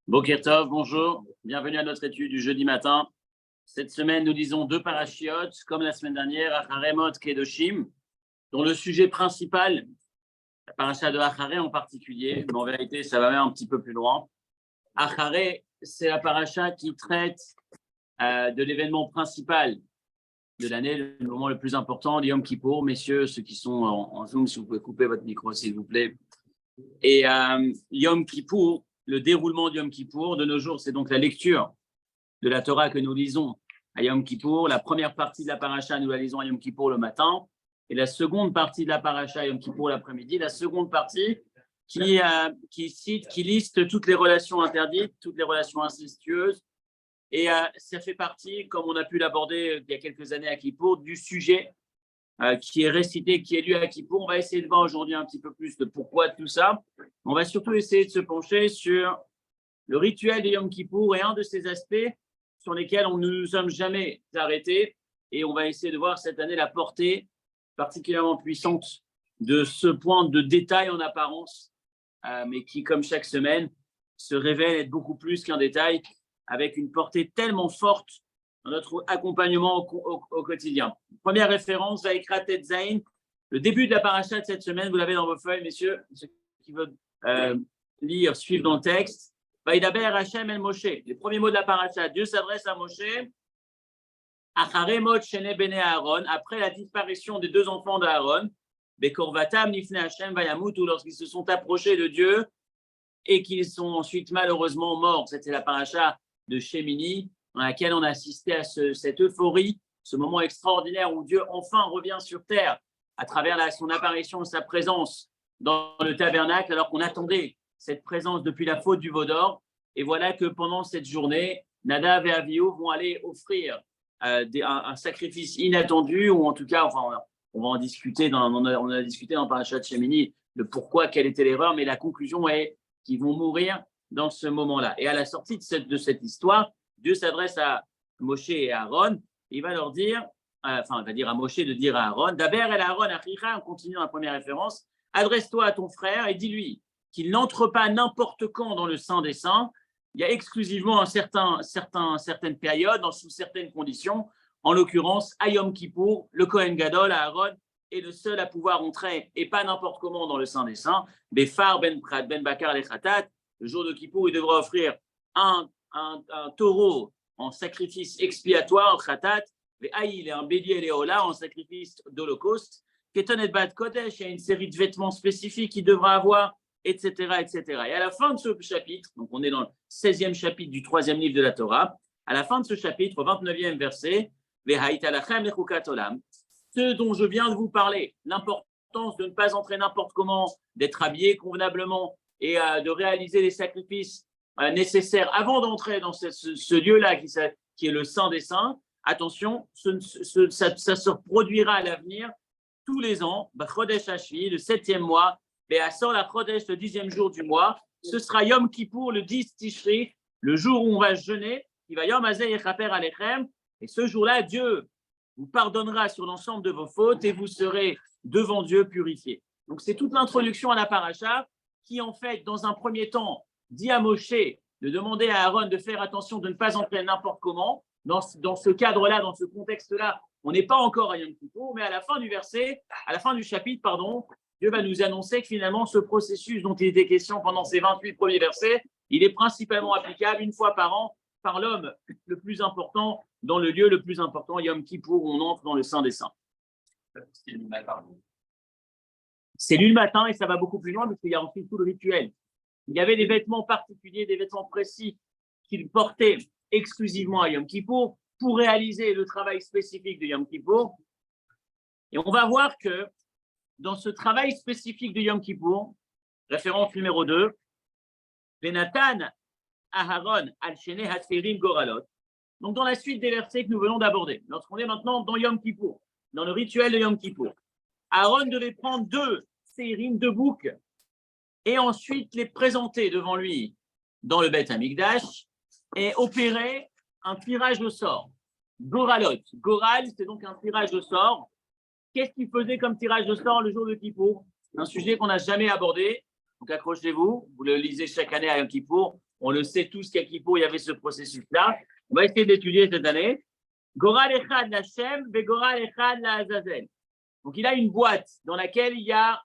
Boker Tov, bonjour, bienvenue à notre étude du jeudi matin. Cette semaine, nous lisons deux parashiotes, comme la semaine dernière, Acharemot Kedoshim, dont le sujet principal, la paracha de Acharé en particulier, mais en vérité, ça va même un petit peu plus loin. Acharé, c'est la paracha qui traite de l'événement principal de l'année, le moment le plus important, Yom Kippour. Messieurs, ceux qui sont en Zoom, si vous pouvez couper votre micro, s'il vous plaît. Et Yom Kippour, le déroulement de Yom Kippour, de nos jours, c'est donc la lecture de la Torah que nous lisons à Yom Kippour. La première partie de la paracha, nous la lisons à Yom Kippour le matin. Et la seconde partie de la paracha à Yom Kippour l'après-midi. La seconde partie qui liste toutes les relations interdites, toutes les relations incestueuses. Et ça fait partie, comme on a pu l'aborder il y a quelques années à Kippour, du sujet qui est récité, qui est lu à Kippour. On va essayer de voir aujourd'hui un petit peu plus de pourquoi tout ça. On va surtout essayer de se pencher sur le rituel de Yom Kippour et un de ces aspects sur lesquels on ne nous sommes jamais arrêtés. Et on va essayer de voir cette année la portée particulièrement puissante de ce point de détail en apparence, mais qui, comme chaque semaine, se révèle être beaucoup plus qu'un détail, avec une portée tellement forte dans notre accompagnement au quotidien. Première référence, Vaïkra Tetzaïn, le début de la paracha de cette semaine, vous l'avez dans vos feuilles, messieurs, ceux qui veulent lire, suivre dans le texte. Vaïdaber Hashem el Moshe, les premiers mots de la paracha, Dieu s'adresse à Moshe, Acharemot Shene Bene Aaron, après la disparition des deux enfants d'Aaron, Bekorvatam Nifne Hashem Vayamutu, lorsqu'ils se sont approchés de Dieu et qu'ils sont ensuite malheureusement morts. C'était la paracha de Shemini, dans laquelle on a assisté à cette euphorie, ce moment extraordinaire où Dieu enfin revient sur terre à travers son apparition, sa présence dans le tabernacle, alors qu'on attendait cette présence depuis la faute du veau d'or. Et voilà que pendant cette journée, Nadav et Avihu vont aller offrir un sacrifice inattendu, ou en tout cas, enfin, on va en discuter, on a discuté dans Parashat Shemini, le pourquoi, quelle était l'erreur, mais la conclusion est qu'ils vont mourir dans ce moment-là. Et à la sortie de cette histoire, Dieu s'adresse à Moshe et à Aaron, il va leur dire, il va dire à Moshe de dire à Aaron, Daber el Aaron achicha, on continue dans la première référence, adresse-toi à ton frère et dis-lui qu'il n'entre pas n'importe quand dans le Saint des Saints. Il y a exclusivement certaines périodes, sous certaines conditions. En l'occurrence, à Yom Kippour, le Kohen Gadol, Aaron, est le seul à pouvoir entrer, et pas n'importe comment, dans le Saint des Saints. Befar ben Prat ben Bakar le Khatat, le jour de Kippour, il devra offrir un taureau en sacrifice expiatoire, en Khatat, et un bélier Léola en sacrifice d'Holocauste. Keton Bat Kodesh, il y a une série de vêtements spécifiques qu'il devra avoir, etc., etc. Et à la fin de ce chapitre, donc on est dans le 16e chapitre du 3e livre de la Torah, à la fin de ce chapitre, au 29e verset, ce dont je viens de vous parler, l'importance de ne pas entrer n'importe comment, d'être habillé convenablement et de réaliser les sacrifices nécessaires avant d'entrer dans ce lieu-là qui est le Saint des Saints. Attention, ça se produira à l'avenir tous les ans, Chodesh Hashvi, le 7e mois, Be'asor la Chodesh, le 10e jour du mois. Ce sera Yom Kippour, le 10 Tishri, le jour où on va jeûner. Il va Yom Hazeh Yechaper Alechem. Et ce jour-là, Dieu vous pardonnera sur l'ensemble de vos fautes et vous serez devant Dieu purifiés. Donc, c'est toute l'introduction à la paracha qui, en fait, dans un premier temps, dit à Moshe de demander à Aaron de faire attention de ne pas entrer n'importe comment. Dans ce cadre-là, dans ce contexte-là, on n'est pas encore à Yom Kippour, mais à la fin du chapitre, Dieu va nous annoncer que finalement, ce processus dont il était question pendant ces 28 premiers versets, il est principalement applicable une fois par an par l'homme le plus important, dans le lieu le plus important, Yom Kippour, où on entre dans le Saint des Saints. C'est lu le matin et ça va beaucoup plus loin parce qu'il y a ensuite tout le rituel. Il y avait des vêtements particuliers, des vêtements précis qu'il portait exclusivement à Yom Kippour pour réaliser le travail spécifique de Yom Kippour. Et on va voir que dans ce travail spécifique de Yom Kippour, référence numéro 2, Venatan Aharon al-Shene Hasfirim Goralot. Donc, dans la suite des versets que nous venons d'aborder, lorsqu'on est maintenant dans Yom Kippour, dans le rituel de Yom Kippour, Aaron devait prendre 2 sérim, 2 boucs, et ensuite les présenter devant lui dans le Beth Amikdash et opérer un tirage au sort. Goralot. Goral, c'est donc un tirage au sort. Qu'est-ce qu'il faisait comme tirage au sort le jour de Kippour? Un sujet qu'on n'a jamais abordé. Donc accrochez-vous, vous le lisez chaque année à Yom Kippour. On le sait tous qu'à Kippour, il y avait ce processus-là. On va essayer d'étudier cette année. Goral Echad Lachem, Vegoral Echad La Azazel. Donc il a une boîte dans laquelle il y a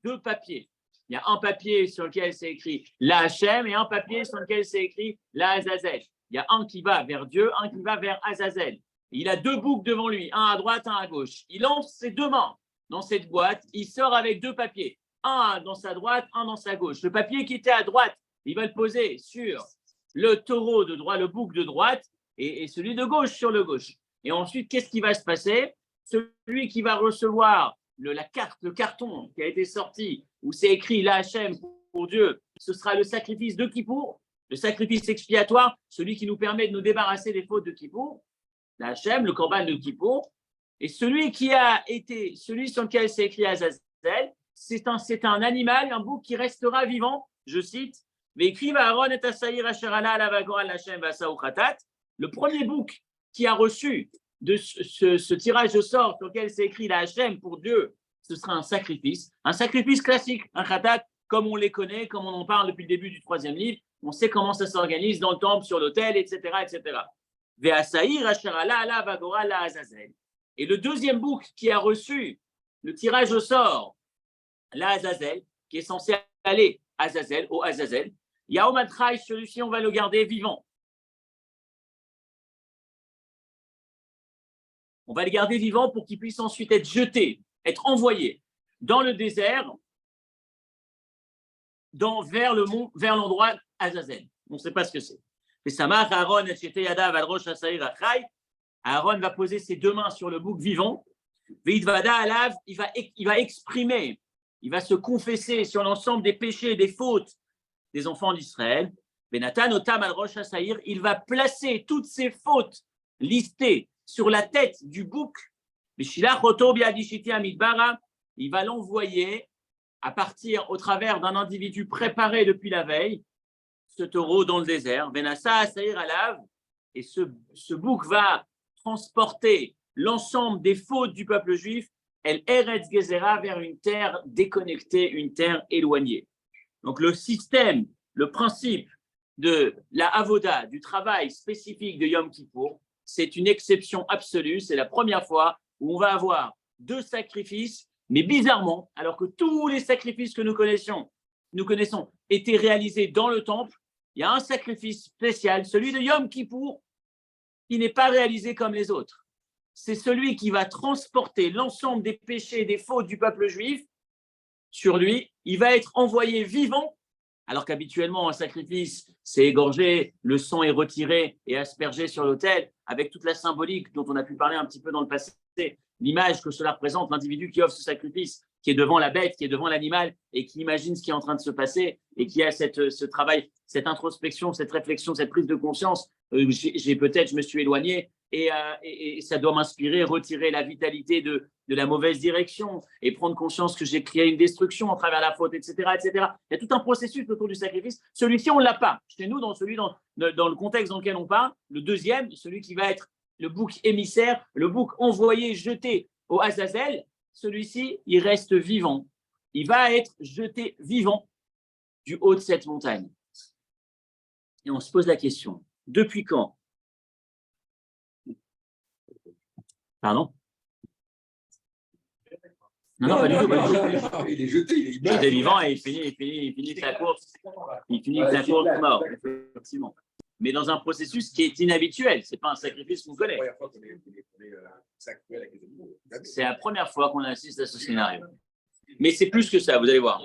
deux papiers. Il y a un papier sur lequel c'est écrit La Hachem et un papier sur lequel c'est écrit La Azazel. Il y a un qui va vers Dieu, un qui va vers Azazel. Il a deux boucs devant lui, un à droite, un à gauche. Il lance ses deux mains dans cette boîte, il sort avec deux papiers, un dans sa droite, un dans sa gauche. Le papier qui était à droite, il va le poser sur le taureau de droite, le bouc de droite, et celui de gauche sur le gauche. Et ensuite, qu'est-ce qui va se passer? Celui qui va recevoir la carte, le carton qui a été sorti, où c'est écrit La Hachem pour Dieu, ce sera le sacrifice de Kippour, le sacrifice expiatoire, celui qui nous permet de nous débarrasser des fautes de Kippour, La Hachem, le korban de Kippour. Et celui qui a été, celui sur lequel c'est écrit Azazel, c'est un animal, un bouc qui restera vivant, je cite, le premier bouc qui a reçu de ce tirage au sort sur lequel c'est écrit La Hachem pour Dieu, ce sera un sacrifice classique, un khatat, comme on les connaît, comme on en parle depuis le début du 3e livre, on sait comment ça s'organise dans le temple, sur l'autel, etc., etc. Et le deuxième bouc qui a reçu le tirage au sort, la Azazel, qui est censé aller au Azazel, Yaomatrai, celui-ci, on va le garder vivant. On va le garder vivant pour qu'il puisse ensuite être jeté, être envoyé dans le désert, vers l'endroit Azazel. On ne sait pas ce que c'est. Aaron va poser ses deux mains sur le bouc vivant. Il va exprimer, il va se confesser sur l'ensemble des péchés et des fautes des enfants d'Israël. Il va placer toutes ces fautes listées sur la tête du bouc. Il va l'envoyer à partir au travers d'un individu préparé depuis la veille, ce taureau dans le désert. Et ce bouc va transporter l'ensemble des fautes du peuple juif, El Eretz Gezerah, vers une terre déconnectée, une terre éloignée. Donc le système, le principe de la avoda, du travail spécifique de Yom Kippour, c'est une exception absolue. C'est la première fois où on va avoir deux sacrifices, mais bizarrement, alors que tous les sacrifices que nous connaissons étaient réalisés dans le temple, il y a un sacrifice spécial, celui de Yom Kippour, qui n'est pas réalisé comme les autres. C'est celui qui va transporter l'ensemble des péchés et des fautes du peuple juif sur lui. Il va être envoyé vivant, alors qu'habituellement, un sacrifice, c'est égorgé, le sang est retiré et aspergé sur l'autel, avec toute la symbolique dont on a pu parler un petit peu dans le passé, l'image que cela représente, l'individu qui offre ce sacrifice, qui est devant la bête, qui est devant l'animal et qui imagine ce qui est en train de se passer et qui a ce travail, cette introspection, cette réflexion, cette prise de conscience. Je me suis éloigné et ça doit m'inspirer, retirer la vitalité de la mauvaise direction et prendre conscience que j'ai créé une destruction à travers la faute, etc., etc. Il y a tout un processus autour du sacrifice. Celui-ci, on ne l'a pas. Chez nous, dans le contexte dans lequel on parle, le deuxième, celui qui va être le bouc émissaire, le bouc envoyé, jeté au Azazel, celui-ci, il reste vivant. Il va être jeté vivant du haut de cette montagne. Et on se pose la question, depuis quand? Pardon? Non, pas du tout. Il est jeté, il est vivant et il finit sa course. Il finit sa course mort, effectivement. Mais dans un processus qui est inhabituel. Ce n'est pas un sacrifice qu'on connaît. C'est la première fois qu'on assiste à ce scénario. Mais c'est plus que ça, vous allez voir.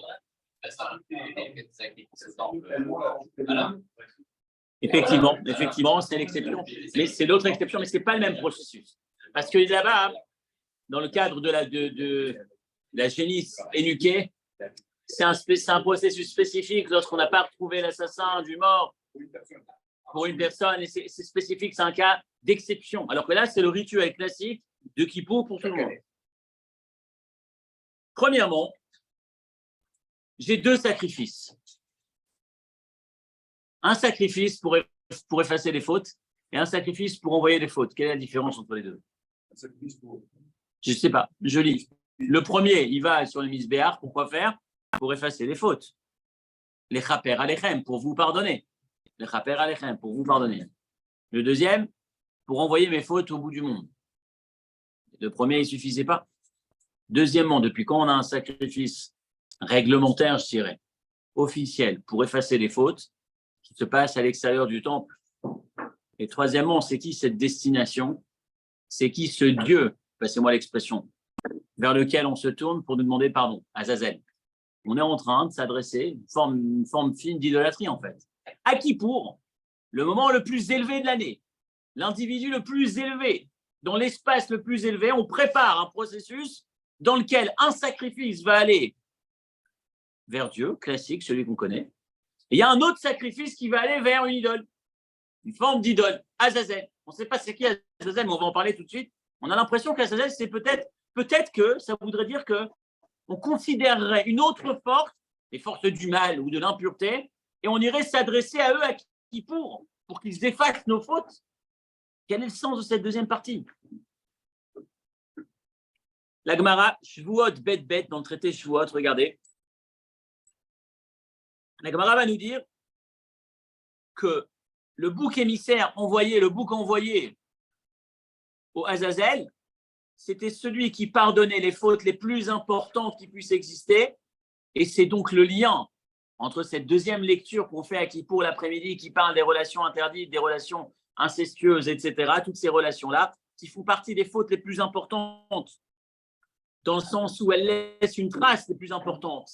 Effectivement, c'est l'exception. Mais c'est l'autre exception, mais ce n'est pas le même processus. Parce que là-bas, dans le cadre de la génisse énuquée, c'est un processus spécifique lorsqu'on n'a pas retrouvé l'assassin du mort pour une personne, et c'est spécifique, c'est un cas d'exception. Alors que là, c'est le rituel classique de Kippour pour tout le monde. Premièrement, j'ai deux sacrifices. Un sacrifice pour effacer les fautes et un sacrifice pour envoyer les fautes. Quelle est la différence entre les deux? Je ne sais pas, je lis. Le premier, il va sur le misbéar, pourquoi faire? Pour effacer les fautes. les chaper alechem, pour vous pardonner. Les chaper alechem, pour vous pardonner. Le deuxième, pour envoyer mes fautes au bout du monde. Le premier, il ne suffisait pas. Deuxièmement, depuis quand on a un sacrifice réglementaire, je dirais, officiel, pour effacer les fautes, qui se passe à l'extérieur du temple. Et troisièmement, c'est qui cette destination? C'est qui ce Dieu, passez-moi l'expression, vers lequel on se tourne pour nous demander pardon, Azazel. On est en train de s'adresser, une forme fine d'idolâtrie en fait. À Kippour, le moment le plus élevé de l'année, l'individu le plus élevé, dans l'espace le plus élevé, on prépare un processus dans lequel un sacrifice va aller vers Dieu, classique, celui qu'on connaît. Et il y a un autre sacrifice qui va aller vers une idole, une forme d'idole, Azazel. On ne sait pas c'est qui Azazel, mais on va en parler tout de suite. On a l'impression qu'Azazel, c'est peut-être que ça voudrait dire qu'on considérerait une autre force, les forces du mal ou de l'impureté, et on irait s'adresser à eux à Kippour pour qu'ils effacent nos fautes. Quel est le sens de cette deuxième partie? La Gemara, Shvuot, bet, dans le traité Shvuot, regardez. La Gemara va nous dire que le bouc émissaire envoyé, le bouc envoyé au Azazel, c'était celui qui pardonnait les fautes les plus importantes qui puissent exister. Et c'est donc le lien entre cette deuxième lecture qu'on fait à Kippour l'après-midi, qui parle des relations interdites, des relations incestueuses, etc., toutes ces relations-là, qui font partie des fautes les plus importantes, dans le sens où elles laissent une trace les plus importantes.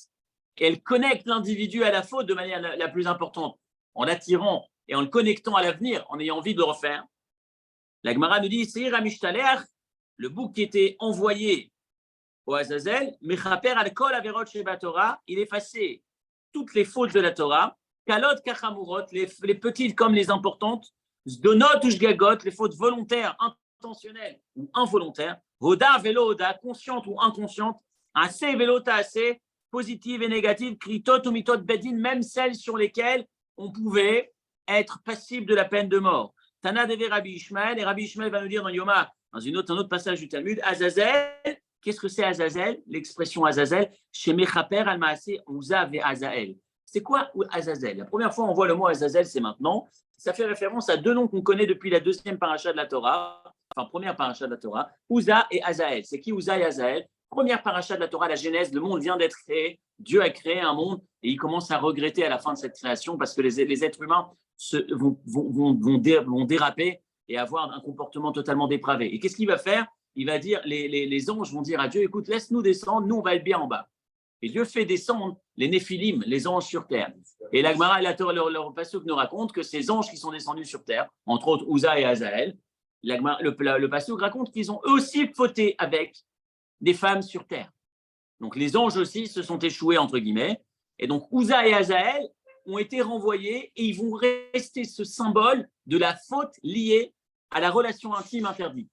Et elles connectent l'individu à la faute de manière la plus importante, en l'attirant et en le connectant à l'avenir, en ayant envie de le refaire. La Gemara nous dit, Seir Amishtaler, le bouc qui était envoyé au Azazel, Mechaper al-Kol Averot Sheba Torah, il effaçait toutes les fautes de la Torah, Kalot Kachamurot, les petites comme les importantes, Zdonot ou Shgagot, les fautes volontaires, intentionnelles ou involontaires, Hoda, Velo, Hoda, consciente ou inconsciente, Assez, Velo, Assez, positives et négatives, Kritot ou Mitot Bedin, même celles sur lesquelles on pouvait être passible de la peine de mort. Tana Deve Rabbi Ishmael, et Rabbi Ishmael va nous dire dans Yoma, dans un autre passage du Talmud, Azazel, qu'est-ce que c'est Azazel? L'expression Azazel, chez Mechaper al-Maaseh Uza ve Azael. C'est quoi Azazel? La première fois on voit le mot Azazel, c'est maintenant. Ça fait référence à deux noms qu'on connaît depuis la deuxième paracha de la Torah, enfin première paracha de la Torah, Uza et Azael. C'est qui Uza et Azael? Première paracha de la Torah, la Genèse, le monde vient d'être créé, Dieu a créé un monde et il commence à regretter à la fin de cette création parce que les êtres humains vont déraper et avoir un comportement totalement dépravé. Et qu'est-ce qu'il va faire? Il va dire, les anges vont dire à Dieu, écoute, laisse-nous descendre, nous on va être bien en bas. Et Dieu fait descendre les néphilim, les anges sur terre. Et la Gemara et la Torah, leur pasuk nous raconte que ces anges qui sont descendus sur terre, entre autres Uza et Azael, le pasuk raconte qu'ils ont eux aussi fauté avec des femmes sur terre. Donc les anges aussi se sont échoués, entre guillemets. Et donc Uza et Azael ont été renvoyés et ils vont rester ce symbole de la faute liée à la relation intime interdite.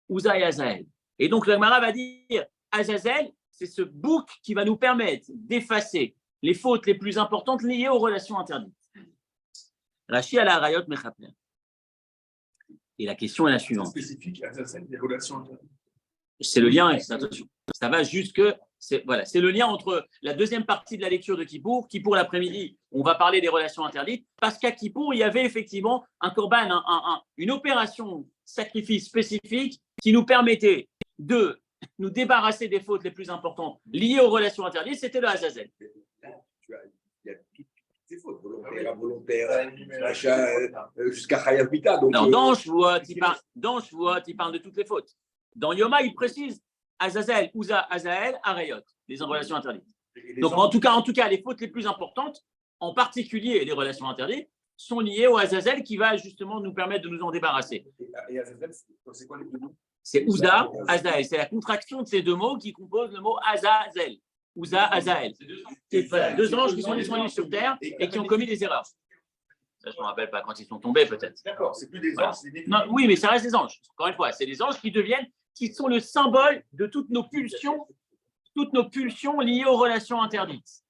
Uza et Azael. Et donc le Gemara va dire, Azazel, c'est ce bouc qui va nous permettre d'effacer les fautes les plus importantes liées aux relations interdites. Rashi à la Rayot Mechaper. Et la question est la suivante. C'est spécifique à Azazel, des relations interdites. C'est le lien, attention, ça va jusque, c'est le lien entre la deuxième partie de la lecture de Kippour, Kippour l'après-midi, on va parler des relations interdites, parce qu'à Kippour, il y avait effectivement un korban, une opération sacrifice spécifique qui nous permettait de nous débarrasser des fautes les plus importantes liées aux relations interdites, c'était le Azazel. Il y a toutes ces fautes, volontaires, involontaires, machin, jusqu'à Chayav Mita. Alors, dans Shvuot, il parle de toutes les fautes. Dans Yoma, il précise Azazel, Uza, Azael, Arayot, les relations interdites. Donc, en tout cas, les fautes les plus importantes, en particulier les relations interdites, sont liées au Azazel qui va justement nous permettre de nous en débarrasser. Et Azazel, c'est quoi les deux mots? C'est Uza, Azael. C'est la contraction de ces deux mots qui composent le mot Azazel. Uza, Azael. C'est deux anges qui sont descendus sur terre et qui ont commis des erreurs. Ça, je ne me rappelle pas quand ils sont tombés, peut-être. D'accord, c'est plus des anges, c'est des non, oui, mais ça reste des anges. Encore une fois, c'est des anges qui sont le symbole de toutes nos pulsions liées aux relations interdites.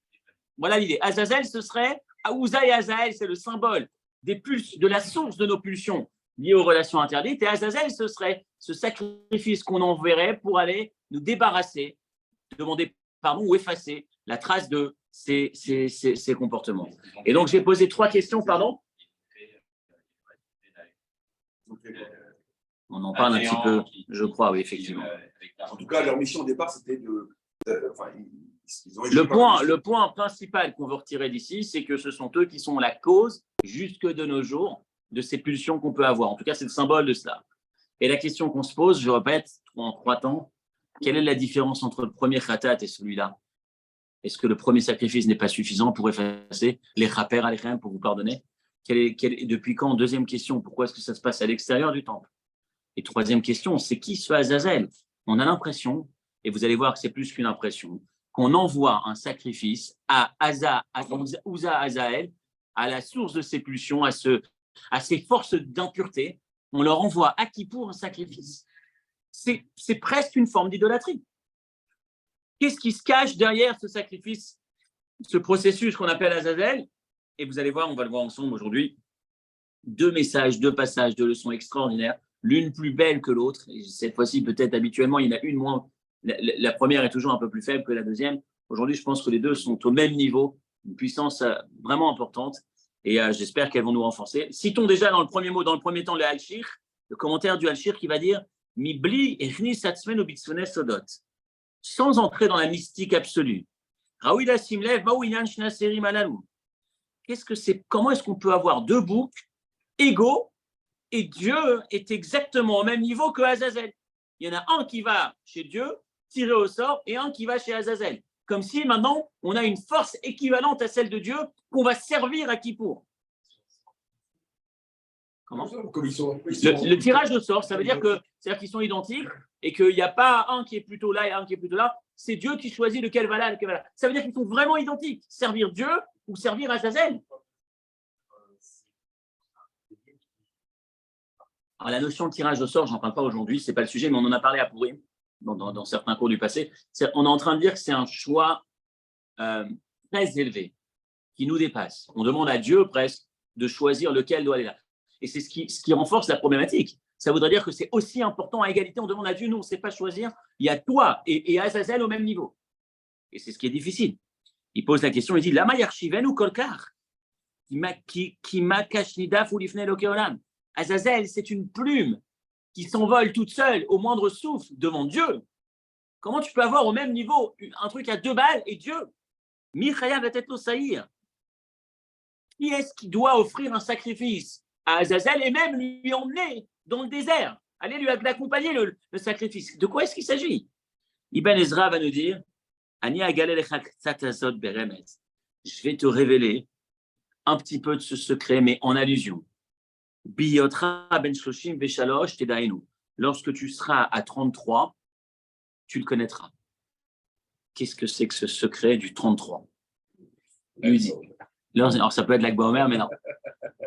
Voilà l'idée. Azazel, ce serait, Uza et Azael, c'est le symbole de la source de nos pulsions liées aux relations interdites. Et Azazel, ce serait ce sacrifice qu'on enverrait pour aller nous débarrasser, demander pardon ou effacer la trace de ces comportements. Et donc, j'ai posé 3 questions, pardon. On en parle un petit peu, je crois, oui, effectivement. En tout cas, leur mission au départ, c'était le point principal qu'on veut retirer d'ici, c'est que ce sont eux qui sont la cause, jusque de nos jours, de ces pulsions qu'on peut avoir. En tout cas, c'est le symbole de cela. Et la question qu'on se pose, je répète, en 3 temps, quelle est la différence entre le premier khatat et celui-là? Est-ce que le premier sacrifice n'est pas suffisant pour effacer les chaper alechem, pour vous pardonner? Depuis quand? Deuxième question, pourquoi est-ce que ça se passe à l'extérieur du temple? Et troisième question, c'est qui ce Azazel? On a l'impression, et vous allez voir que c'est plus qu'une impression, qu'on envoie un sacrifice à Uza Azael, à la source de ses pulsions, à ces forces d'impureté. On leur envoie à Kippour un sacrifice. C'est presque une forme d'idolâtrie. Qu'est-ce qui se cache derrière ce sacrifice, ce processus qu'on appelle Azazel? Et vous allez voir, on va le voir ensemble aujourd'hui, 2 messages, 2 passages, 2 leçons extraordinaires, l'une plus belle que l'autre. Et cette fois-ci, peut-être habituellement, il y en a une moins. La première est toujours un peu plus faible que la deuxième. Aujourd'hui, je pense que les 2 sont au même niveau, une puissance vraiment importante. Et j'espère qu'elles vont nous renforcer. Citons déjà dans le premier temps, le Al-Shir, le commentaire du Al-Shir qui va dire « Mibli echni satsmen ubitzvene sodot » sans entrer dans la mystique absolue. Raouida Simlev, Maouinan Shnaseri Malalou. Comment est-ce qu'on peut avoir 2 boucs égaux et Dieu est exactement au même niveau que Azazel? Il y en a un qui va chez Dieu, tiré au sort, et un qui va chez Azazel. Comme si maintenant, on a une force équivalente à celle de Dieu qu'on va servir à Kippour. Comment? Le tirage au sort, ça veut dire qu'ils sont identiques et qu'il n'y a pas un qui est plutôt là et un qui est plutôt là. C'est Dieu qui choisit lequel va là, lequel va là. Ça veut dire qu'ils sont vraiment identiques. Servir Dieu ou servir Azazel. Alors, la notion de tirage au sort, je n'en parle pas aujourd'hui, ce n'est pas le sujet, mais on en a parlé à Pourim, dans certains cours du passé. On est en train de dire que c'est un choix très élevé, qui nous dépasse. On demande à Dieu presque de choisir lequel doit aller là. Et c'est ce qui renforce la problématique. Ça voudrait dire que c'est aussi important à égalité. On demande à Dieu, nous, on ne sait pas choisir. Il y a toi et Azazel au même niveau. Et c'est ce qui est difficile. Il pose la question, il dit, Lama yarshiven ou kolkar qui m'a kashnidaf ou lifne lokeolam. Azazel, c'est une plume qui s'envole toute seule au moindre souffle devant Dieu. Comment tu peux avoir au même niveau un truc à 2 balles et Dieu? Michaya va être saïr. Qui est-ce qui doit offrir un sacrifice à Azazel et même lui emmener dans le désert? Allez lui accompagner le sacrifice. De quoi est-ce qu'il s'agit? Ibn Ezra va nous dire, je vais te révéler un petit peu de ce secret, mais en allusion. Lorsque tu seras à 33, tu le connaîtras. Qu'est-ce que c'est que ce secret du 33? Il lui dit, alors ça peut être l'Akba Omer, mais non.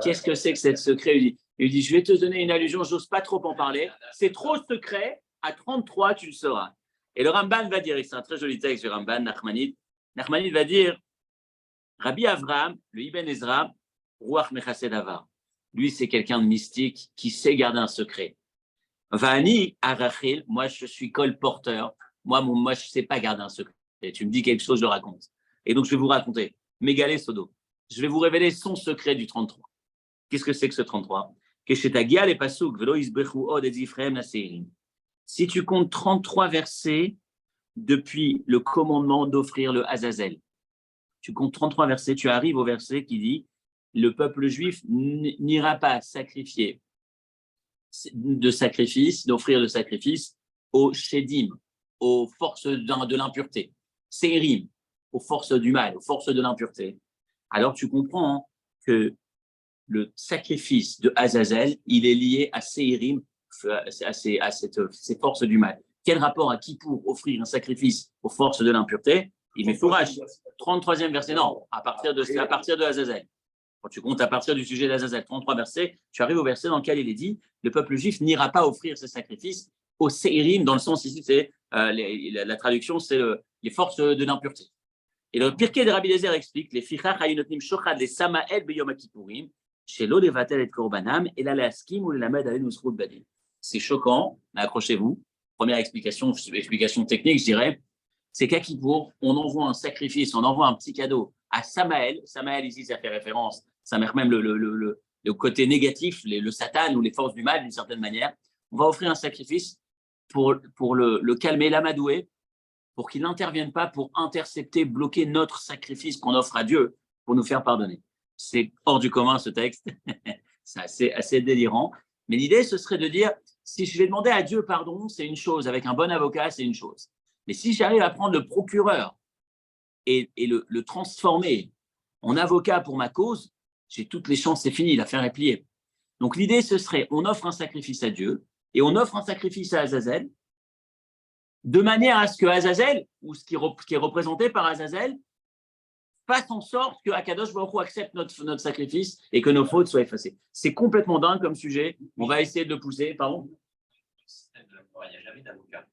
Qu'est-ce que c'est que ce secret? Il dit, je vais te donner une allusion, j'ose pas trop en parler. C'est trop secret, à 33, tu le sauras. Et le Ramban va dire, et c'est un très joli texte du Ramban, Nachmanide va dire, Rabbi Avraham, le Ibn Ezra, Ruach Mechased Avar. Lui, c'est quelqu'un de mystique qui sait garder un secret. Vani Arachil, moi, je suis colporteur. Moi, je ne sais pas garder un secret. Tu me dis quelque chose, je le raconte. Et donc, je vais vous raconter. Mégalé Sodo. Je vais vous révéler son secret du 33. Qu'est-ce que c'est que ce 33? Si tu comptes 33 versets depuis le commandement d'offrir le Azazel, tu comptes 33 versets, tu arrives au verset qui dit le peuple juif n'ira pas sacrifier d'offrir le sacrifice aux Shedim, aux forces de l'impureté, Seirim, aux forces du mal, aux forces de l'impureté. Alors tu comprends que le sacrifice de Azazel, il est lié à Seirim, à ces forces du mal. Quel rapport a qui pour offrir un sacrifice aux forces de l'impureté? Il met fourrage. 33e verset, non, à partir de Azazel. Quand tu comptes à partir du sujet d'Azazel, 33 versets, tu arrives au verset dans lequel il est dit le peuple juif n'ira pas offrir ses sacrifices aux Seirim, dans le sens ici, c'est la traduction, c'est les forces de l'impureté. Et le Pirkei de Rabbi Eliezer explique les Fichach hayunotnim shochad les Samael beyom kippurim shelo levatel et korbanam et la leaskim ou lamed alenu zchut badim. C'est choquant, mais accrochez-vous. Première explication technique, je dirais. c'est qu'à Kippour, on envoie un sacrifice, on envoie un petit cadeau à Samaël. Samaël, ici, ça fait référence, ça met même le côté négatif, le Satan ou les forces du mal, d'une certaine manière. On va offrir un sacrifice pour le calmer, l'amadouer, pour qu'il n'intervienne pas pour intercepter, bloquer notre sacrifice qu'on offre à Dieu pour nous faire pardonner. C'est hors du commun, ce texte. C'est assez délirant. Mais l'idée, ce serait de dire, si je vais demander à Dieu pardon, c'est une chose. Avec un bon avocat, c'est une chose. Mais si j'arrive à prendre le procureur et le transformer en avocat pour ma cause, j'ai toutes les chances, c'est fini, l'affaire est pliée. Donc l'idée, ce serait, on offre un sacrifice à Dieu et on offre un sacrifice à Azazel, de manière à ce que Azazel, ou ce qui est représenté par Azazel, fasse en sorte que Akadosh Baruch Hu accepte notre sacrifice et que nos fautes soient effacées. C'est complètement dingue comme sujet. On va essayer de le pousser. Pardon ? Il n'y a jamais d'avocat.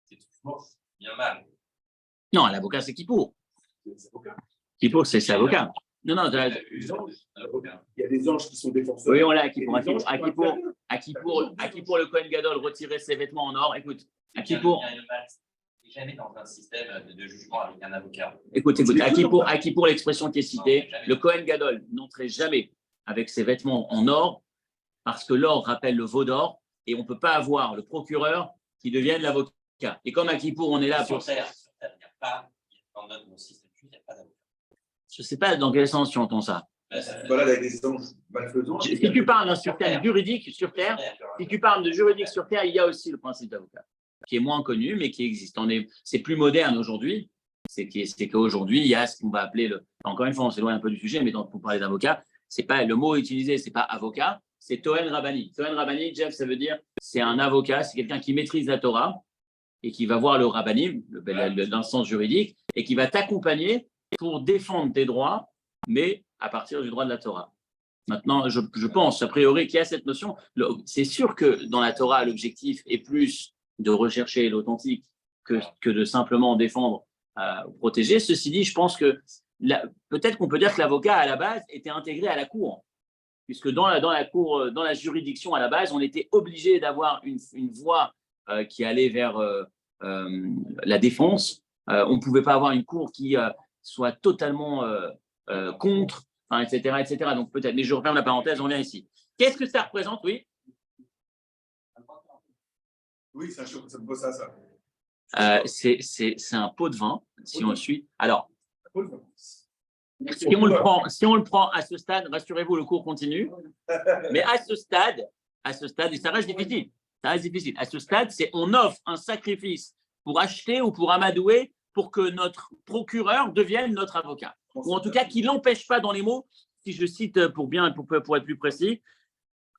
C'est toujours bien mal. Non, l'avocat, c'est Kippour. Kippour, c'est l'avocat. Non, Il y a des anges qui sont défenseurs. oui, on l'a à Kippour. À Kippour, le Kohen Gadol retirait ses vêtements en or. Écoute, à Kippour. Il n'y a jamais dans un système de jugement avec un avocat. Écoute, à Kippour, l'expression qui est citée, le Kohen Gadol n'entrait jamais avec ses vêtements en or parce que l'or rappelle le veau d'or et on ne peut pas avoir le procureur qui devienne l'avocat. Et comme à Kippour, on est là pour faire. Il n'y a pas, dans notre système, il n'y a pas d'avocat. Je ne sais pas dans quel sens tu entends ça. Voilà, il y a des anges malfaisants. Si tu parles sur terre juridique sur terre, si tu parles de juridique sur terre, il y a aussi le principe d'avocat, qui est moins connu, mais qui existe. C'est plus moderne aujourd'hui. C'est qu'aujourd'hui, il y a ce qu'on va appeler encore une fois, on s'éloigne un peu du sujet, mais pour parler d'avocat, c'est pas le mot utilisé, c'est pas avocat, c'est Tohen Rabbani. Tohen Rabbani, Jeff, ça veut dire c'est un avocat, c'est quelqu'un qui maîtrise la Torah et qui va voir le Rabbanim, dans le sens juridique, et qui va t'accompagner pour défendre tes droits, mais à partir du droit de la Torah. Maintenant, je pense, a priori, qu'il y a cette notion. C'est sûr que dans la Torah, l'objectif est plus de rechercher l'authentique que de simplement défendre ou protéger. Ceci dit, je pense que peut-être qu'on peut dire que l'avocat, à la base, était intégré à la cour, puisque dans la cour, dans la juridiction, à la base, on était obligé d'avoir une voie qui allait vers la défense. On ne pouvait pas avoir une cour qui soit totalement contre, etc., etc. Donc peut-être, mais je referme la parenthèse, on vient ici. Qu'est-ce que ça représente, oui? Oui, ça me ça. C'est un pot de vin, si on le suit. Alors, si on le prend à ce stade, rassurez-vous, le cours continue. Mais à ce stade, et ça reste difficile. À ce stade, on offre un sacrifice pour acheter ou pour amadouer pour que notre procureur devienne notre avocat. Ou en tout cas, qu'il n'empêche pas dans les mots, si je cite pour être plus précis,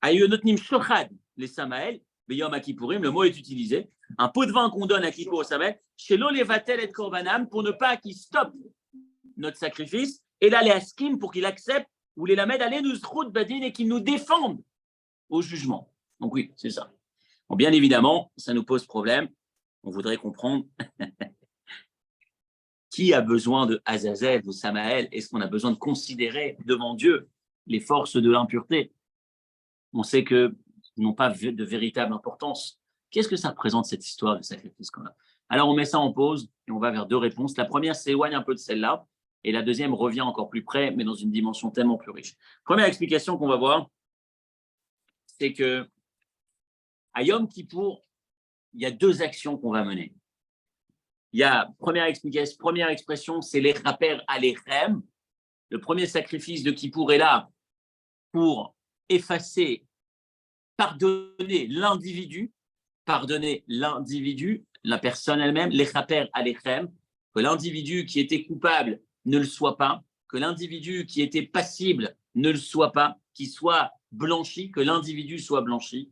Ayonotnim Shochad, les Samaël, Beyom Akipurim, le mot est utilisé. Un pot de vin qu'on donne à Kippour au Samaël, chez l'Olevatel et Korbanam, pour ne pas qu'il stoppe notre sacrifice, et là, les Askim, pour qu'il accepte, ou les Lamed, allez nous route badin et qu'il nous défende au jugement. Donc oui, c'est ça. Bon, bien évidemment, ça nous pose problème. On voudrait comprendre qui a besoin de Azazel, de Samaël. Est-ce qu'on a besoin de considérer devant Dieu les forces de l'impureté? On sait que n'ont pas de véritable importance. Qu'est-ce que ça représente, cette histoire de sacrifice qu'on a? Alors, on met ça en pause et on va vers deux réponses. La première s'éloigne un peu de celle-là et la deuxième revient encore plus près, mais dans une dimension tellement plus riche. Première explication qu'on va voir, c'est que à Yom Kippour, il y a deux actions qu'on va mener. Il y a première expression, c'est les raper alechem. Le premier sacrifice de Kippour est là pour effacer, pardonner l'individu, la personne elle-même, les raper alechem, que l'individu qui était coupable ne le soit pas, que l'individu qui était passible ne le soit pas, qu'il soit blanchi, que l'individu soit blanchi.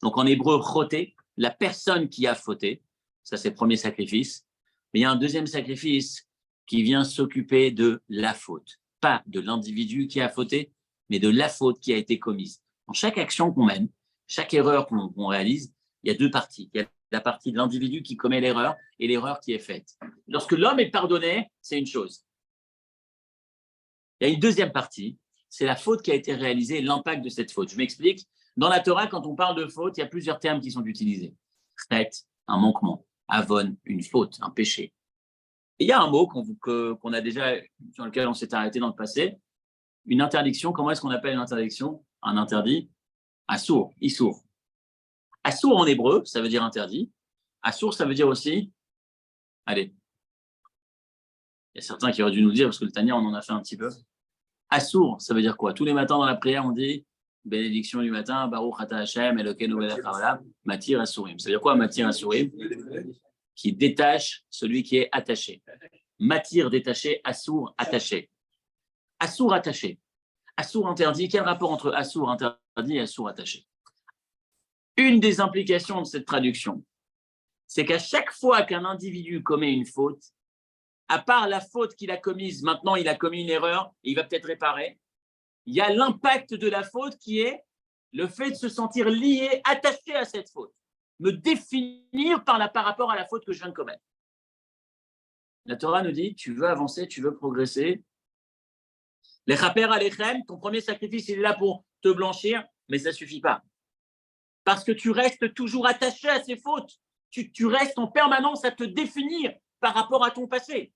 Donc en hébreu, choté, la personne qui a fauté, ça c'est le premier sacrifice. Mais il y a un deuxième sacrifice qui vient s'occuper de la faute, pas de l'individu qui a fauté, mais de la faute qui a été commise. Dans chaque action qu'on mène, chaque erreur qu'on réalise, il y a deux parties. Il y a la partie de l'individu qui commet l'erreur et l'erreur qui est faite. Lorsque l'homme est pardonné, c'est une chose. Il y a une deuxième partie, c'est la faute qui a été réalisée et l'impact de cette faute. Je m'explique. Dans la Torah, quand on parle de faute, il y a plusieurs termes qui sont utilisés. Chet, un manquement. Avon, une faute, un péché. Et il y a un mot qu'on a déjà, sur lequel on s'est arrêté dans le passé, une interdiction. Comment est-ce qu'on appelle une interdiction? Un interdit? Assour, issour. Assour en hébreu, ça veut dire interdit. Assour, ça veut dire aussi, allez, il y a certains qui auraient dû nous dire, parce que le Tania, on en a fait un petit peu. Assour, ça veut dire quoi? Tous les matins dans la prière, on dit bénédiction du matin, Baruch Ata Hashem, Elokeinu melech haolam, Matir Asurim. Ça veut dire quoi, Matir Asurim? Qui détache celui qui est attaché. Matir détaché, Assour attaché. Assour attaché. Assour interdit. Quel rapport entre Assour interdit et Assour attaché? Une des implications de cette traduction, c'est qu'à chaque fois qu'un individu commet une faute, à part la faute qu'il a commise, maintenant il a commis une erreur, et il va peut-être réparer, il y a l'impact de la faute qui est le fait de se sentir lié, attaché à cette faute, me définir par rapport à la faute que je viens de commettre. La Torah nous dit, tu veux avancer, tu veux progresser. Les chaper alechem, ton premier sacrifice, il est là pour te blanchir, mais ça ne suffit pas. Parce que tu restes toujours attaché à ces fautes. Tu restes en permanence à te définir par rapport à ton passé.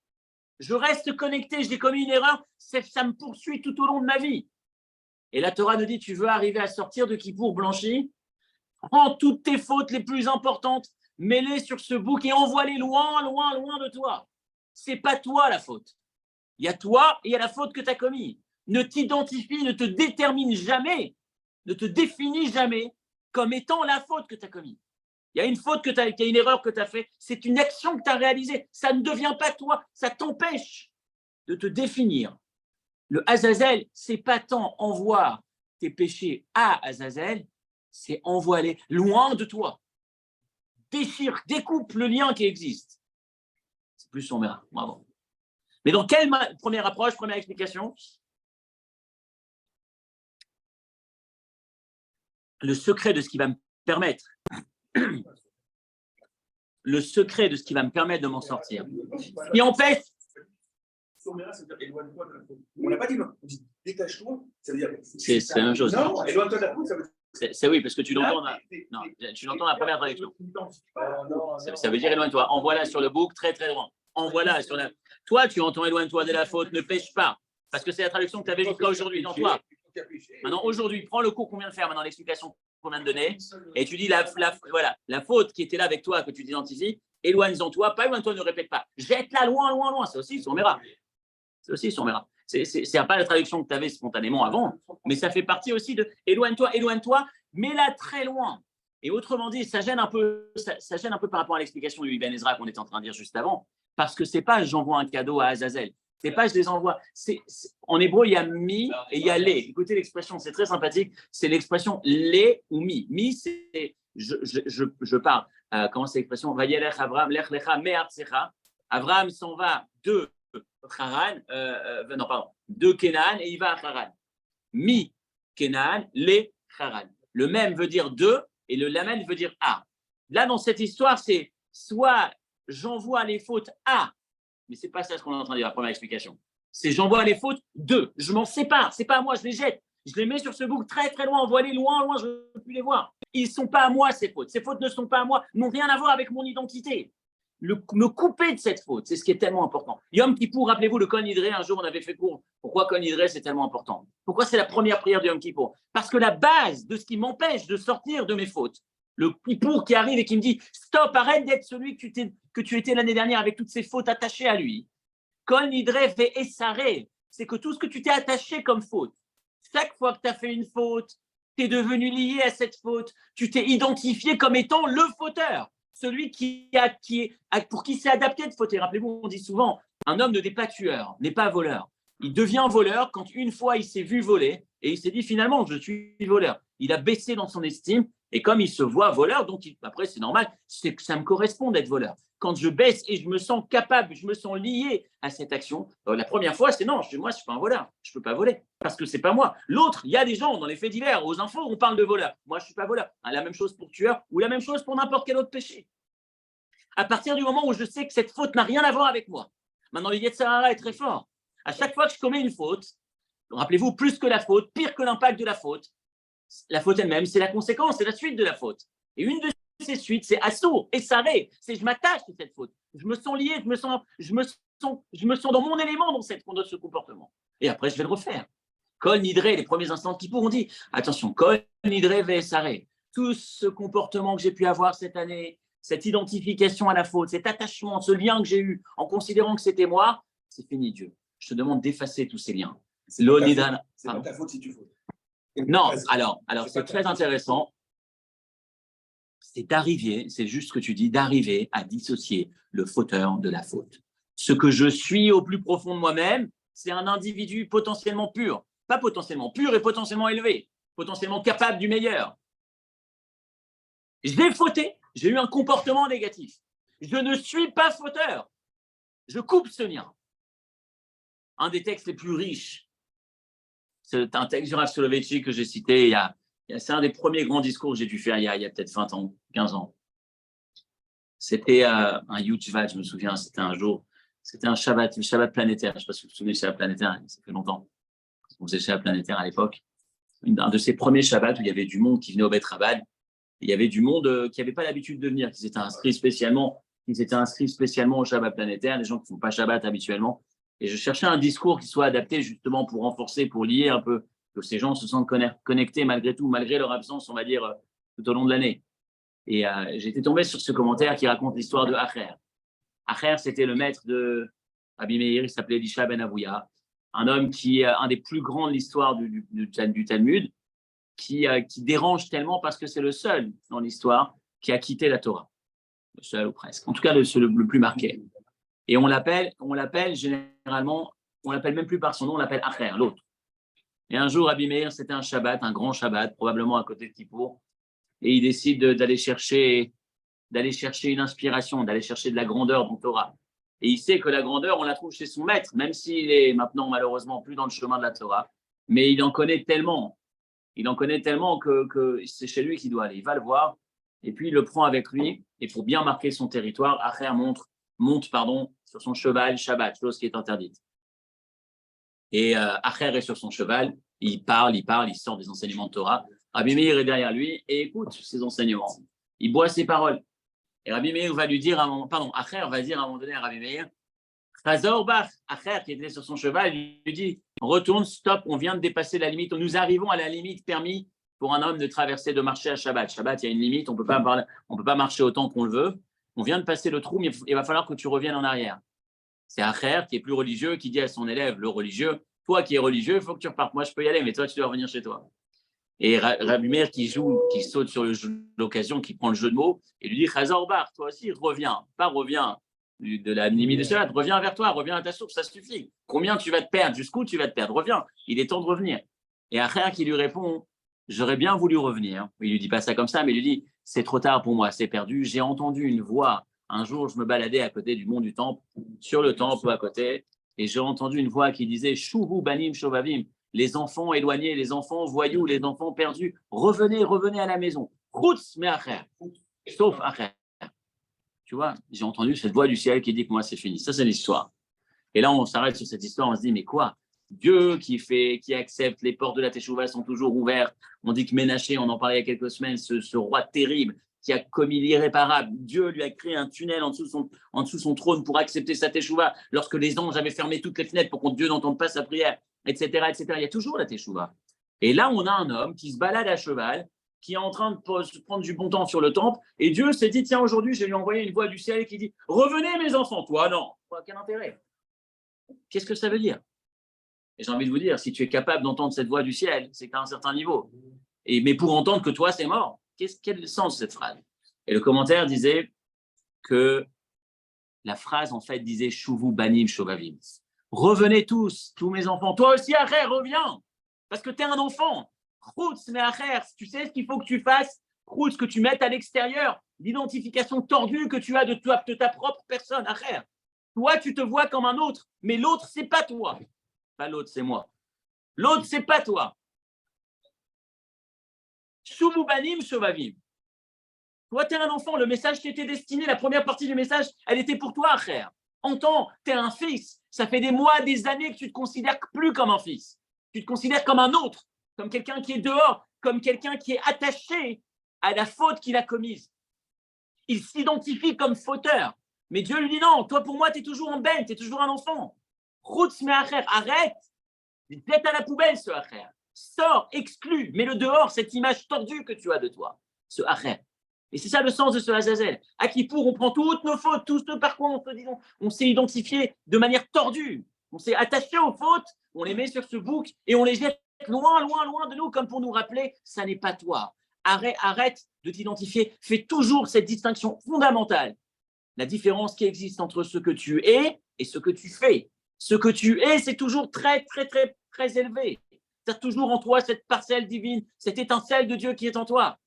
Je reste connecté, j'ai commis une erreur, ça me poursuit tout au long de ma vie. Et la Torah nous dit, tu veux arriver à sortir de Kippour blanchi, prends toutes tes fautes les plus importantes, mets-les sur ce bouc et envoie-les loin, loin, loin de toi. C'est pas toi la faute. Il y a toi et il y a la faute que tu as commise. Ne t'identifie, ne te détermine jamais, ne te définis jamais comme étant la faute que tu as commise. Il y a une faute il y a une erreur que tu as faite, c'est une action que tu as réalisée. Ça ne devient pas toi, ça t'empêche de te définir. Le Azazel, c'est pas tant envoie tes péchés à Azazel, c'est envoie-les loin de toi. Déchire, découpe le lien qui existe. C'est plus son mère. Bravo. Mais dans quelle première approche, première explication? Le secret de ce qui va me permettre de m'en sortir. Et empêche. On n'a pas dit non. On dit détache-toi, ça veut dire. C'est la même chose. Non, éloigne-toi de la faute, ça veut dire. C'est oui, parce que tu l'entends dans la première traduction. Ça veut dire éloigne-toi. Envoie-la sur le bouc très très loin. Envoie-la sur la. Toi, tu entends éloigne-toi de la faute, ne pêche pas. Parce que c'est la traduction que tu avais jusqu'à aujourd'hui. Non, toi. Maintenant, aujourd'hui, prends le cours qu'on vient de faire, maintenant l'explication qu'on vient de donner, et tu dis voilà, la faute qui était là avec toi, que tu t'identifies, éloigne-en toi, pas éloigne-toi, ne répète pas. Jette-la loin, loin, loin. C'est aussi son méra. C'est pas la traduction que tu avais spontanément avant, mais ça fait partie aussi de éloigne-toi, mets-la très loin. Et autrement dit, ça gêne un peu par rapport à l'explication du Ibn Ezra qu'on était en train de dire juste avant, parce que c'est pas j'envoie un cadeau à Azazel. C'est pas je les envoie. En hébreu, il y a mi et il y a les. Écoutez l'expression, c'est très sympathique. C'est l'expression les ou mi. Mi, c'est je parle. Comment c'est l'expression? Vayelech Avram, lech lecha me'artsecha. Avram s'en va de Haran, de Kenan et il va à Haran. Mi Kenan, les Haran. Le même veut dire de et le lamen veut dire à. Là, dans cette histoire, c'est soit j'envoie les fautes à. Mais ce n'est pas ça ce qu'on est en train de dire, la première explication. C'est j'envoie les fautes de. Je m'en sépare. Ce n'est pas à moi, je les jette. Je les mets sur ce bouc très très loin, envoie-les loin, loin, je ne veux plus les voir. Ils ne sont pas à moi, ces fautes. Ces fautes ne sont pas à moi, n'ont rien à voir avec mon identité. Me couper de cette faute, c'est ce qui est tellement important. Yom Kippour, rappelez-vous, le Kohen Hidré, un jour on avait fait cours. Pourquoi Kohen Hidré, c'est tellement important? Pourquoi c'est la première prière de Yom Kippour? Parce que la base de ce qui m'empêche de sortir de mes fautes, le Kippour qui arrive et qui me dit stop, arrête d'être celui que tu étais l'année dernière avec toutes ces fautes attachées à lui. Kohen Hidré fait essaré, c'est que tout ce que tu t'es attaché comme faute, chaque fois que tu as fait une faute, tu es devenu lié à cette faute, tu t'es identifié comme étant le fauteur, celui pour qui c'est adapté de fauter. Rappelez-vous, on dit souvent, un homme ne n'est pas tueur, n'est pas voleur. Il devient voleur quand une fois il s'est vu voler et il s'est dit finalement je suis voleur. Il a baissé dans son estime et comme il se voit voleur, donc après c'est normal, c'est que ça me correspond d'être voleur. Quand je baisse et je me sens capable, je me sens lié à cette action, la première fois c'est non, moi je ne suis pas un voleur, je ne peux pas voler parce que ce n'est pas moi. L'autre, il y a des gens dans les faits divers, aux infos, on parle de voleur. Moi je ne suis pas voleur. La même chose pour tueur ou la même chose pour n'importe quel autre péché. À partir du moment où je sais que cette faute n'a rien à voir avec moi, maintenant le Yetzer Hara est très fort. À chaque fois que je commets une faute, rappelez-vous, plus que la faute, pire que l'impact de la faute elle-même, c'est la conséquence, c'est la suite de la faute. Et une de ces suites, c'est assour et saré, c'est je m'attache à cette faute. Je me sens lié, je me sens sens dans mon élément dans ce comportement. Et après, je vais le refaire. Kol Nidré, les premiers instants qui pourront dire, attention, Kol Nidré Vesare, tout ce comportement que j'ai pu avoir cette année, cette identification à la faute, cet attachement, ce lien que j'ai eu en considérant que c'était moi, c'est fini, Dieu. Je te demande d'effacer tous ces liens. C'est pas ta faute si tu fautes. Non, alors c'est très intéressant. C'est d'arriver, c'est juste ce que tu dis, d'arriver à dissocier le fauteur de la faute. Ce que je suis au plus profond de moi-même, c'est un individu potentiellement pur. Pas potentiellement pur et potentiellement élevé, potentiellement capable du meilleur. J'ai fauté, j'ai eu un comportement négatif. Je ne suis pas fauteur. Je coupe ce lien. Un des textes les plus riches, c'est un texte du Rav Soloveitchik que j'ai cité c'est un des premiers grands discours que j'ai dû faire il y a peut-être 20 ans, 15 ans. C'était un Yud-Shvat, je me souviens, c'était un jour, c'était un Shabbat, le Shabbat planétaire. Je ne sais pas si vous vous souvenez du Shabbat planétaire, ça fait longtemps. On faisait le Shabbat planétaire à l'époque. Un de ces premiers Shabbats où il y avait du monde qui venait au Beth Rabad. Il y avait du monde qui n'avait pas l'habitude de venir, qui s'était inscrit spécialement au Shabbat planétaire, des gens qui ne font pas Shabbat habituellement. Et je cherchais un discours qui soit adapté justement pour renforcer, pour lier un peu, que ces gens se sentent connectés malgré tout, malgré leur absence, on va dire, tout au long de l'année. Et j'ai été tombé sur ce commentaire qui raconte l'histoire de Acher. Acher, c'était le maître de Rabbi Meir, il s'appelait Elisha ben Avouya, un homme qui est un des plus grands de l'histoire du Talmud, qui dérange tellement parce que c'est le seul dans l'histoire qui a quitté la Torah. Le seul ou presque. En tout cas, le plus marqué. Et on l'appelle généralement, on l'appelle même plus par son nom, on l'appelle Acher, l'autre. Et un jour, Rabbi Meir, c'était un Shabbat, un grand Shabbat, probablement à côté de Kippour, et il décide d'aller chercher une inspiration, d'aller chercher de la grandeur dans Torah. Et il sait que la grandeur, on la trouve chez son maître, même s'il est maintenant malheureusement plus dans le chemin de la Torah, mais il en connaît tellement que c'est chez lui qu'il doit aller. Il va le voir, et puis il le prend avec lui, et pour bien marquer son territoire, Acher monte sur son cheval Shabbat, chose qui est interdite. Et Acher est sur son cheval, il parle, il sort des enseignements de Torah. Rabbi Meir est derrière lui et écoute ses enseignements. Il boit ses paroles. Et Rabbi Meir va lui dire, Acher va dire à un moment donné à Rabbi Meir, Chazor Bach, Acher qui était sur son cheval, il lui dit, retourne, stop, on vient de dépasser la limite, nous arrivons à la limite permis pour un homme de marcher à Shabbat. Shabbat, il y a une limite, on peut pas marcher autant qu'on le veut. On vient de passer le trou, mais il va falloir que tu reviennes en arrière. C'est Acher qui est plus religieux, qui dit à son élève, le religieux, toi qui es religieux, il faut que tu repartes. Moi, je peux y aller, mais toi, tu dois revenir chez toi. Et Rabbi Meir qui saute sur l'occasion, qui prend le jeu de mots, et lui dit, Chazor Bar, toi aussi, reviens. Pas reviens de la limite de Shabbat, reviens vers toi, reviens à ta source, ça suffit. Combien tu vas te perdre, jusqu'où tu vas te perdre, reviens. Il est temps de revenir. Et Acher qui lui répond, j'aurais bien voulu revenir. Il lui dit pas ça comme ça, mais il lui dit, c'est trop tard pour moi, c'est perdu. J'ai entendu une voix. Un jour, je me baladais à côté du mont du Temple, sur le Temple à côté, et j'ai entendu une voix qui disait « Shuvu banim shovavim » les enfants éloignés, les enfants voyous, les enfants perdus, revenez à la maison. Chutz me Acher, sauf Acher. Tu vois, j'ai entendu cette voix du ciel qui dit que moi, c'est fini. Ça, c'est l'histoire. Et là, on s'arrête sur cette histoire, on se dit « Mais quoi ? Dieu qui accepte, les portes de la Teshuvah sont toujours ouvertes. » On dit que Ménaché, on en parlait il y a quelques semaines, ce roi terrible, qui a commis l'irréparable. Dieu lui a créé un tunnel en dessous de son trône pour accepter sa teshuva lorsque les anges avaient fermé toutes les fenêtres pour que Dieu n'entende pas sa prière, etc., etc. Il y a toujours la teshuva. Et là, on a un homme qui se balade à cheval, qui est en train de prendre du bon temps sur le temple, et Dieu s'est dit, tiens, aujourd'hui, je vais lui envoyer une voix du ciel qui dit, revenez mes enfants. Toi, non. Quel intérêt? Qu'est-ce que ça veut dire? Et j'ai envie de vous dire, si tu es capable d'entendre cette voix du ciel, c'est qu'à un certain niveau. Mais pour entendre que toi, c'est mort. Quel est le sens de cette phrase? Et le commentaire disait que la phrase, en fait, disait « Shuvu banim shovavim ». Revenez tous mes enfants. Toi aussi, Acher, reviens. Parce que tu es un enfant. Chutz me Acher, tu sais ce qu'il faut que tu fasses? Chutz, que tu mettes à l'extérieur l'identification tordue que tu as de ta propre personne, Acher. Toi, tu te vois comme un autre, mais l'autre, c'est pas toi. Pas l'autre, c'est moi. L'autre, c'est pas toi. Shuvu banim shovavim. Toi, tu es un enfant, le message qui était destiné, la première partie du message, elle était pour toi, Acher. Entends, tu es un fils. Ça fait des mois, des années que tu ne te considères plus comme un fils. Tu te considères comme un autre, comme quelqu'un qui est dehors, comme quelqu'un qui est attaché à la faute qu'il a commise. Il s'identifie comme fauteur. Mais Dieu lui dit non, toi pour moi, tu es toujours un ben, tu es toujours un enfant. Routz me acher, arrête, jette à la poubelle ce acher. Sors, exclus, mets-le dehors, cette image tordue que tu as de toi, ce acher. Et c'est ça le sens de ce Azazel. À Kippour, on prend toutes nos fautes, tout ce par quoi on s'est identifié de manière tordue. On s'est attaché aux fautes, on les met sur ce bouc et on les jette loin, loin, loin de nous, comme pour nous rappeler, ça n'est pas toi. Arrête de t'identifier. Fais toujours cette distinction fondamentale. La différence qui existe entre ce que tu es et ce que tu fais. Ce que tu es, c'est toujours très, très, très, très élevé. Tu as toujours en toi cette parcelle divine, cette étincelle de Dieu qui est en toi.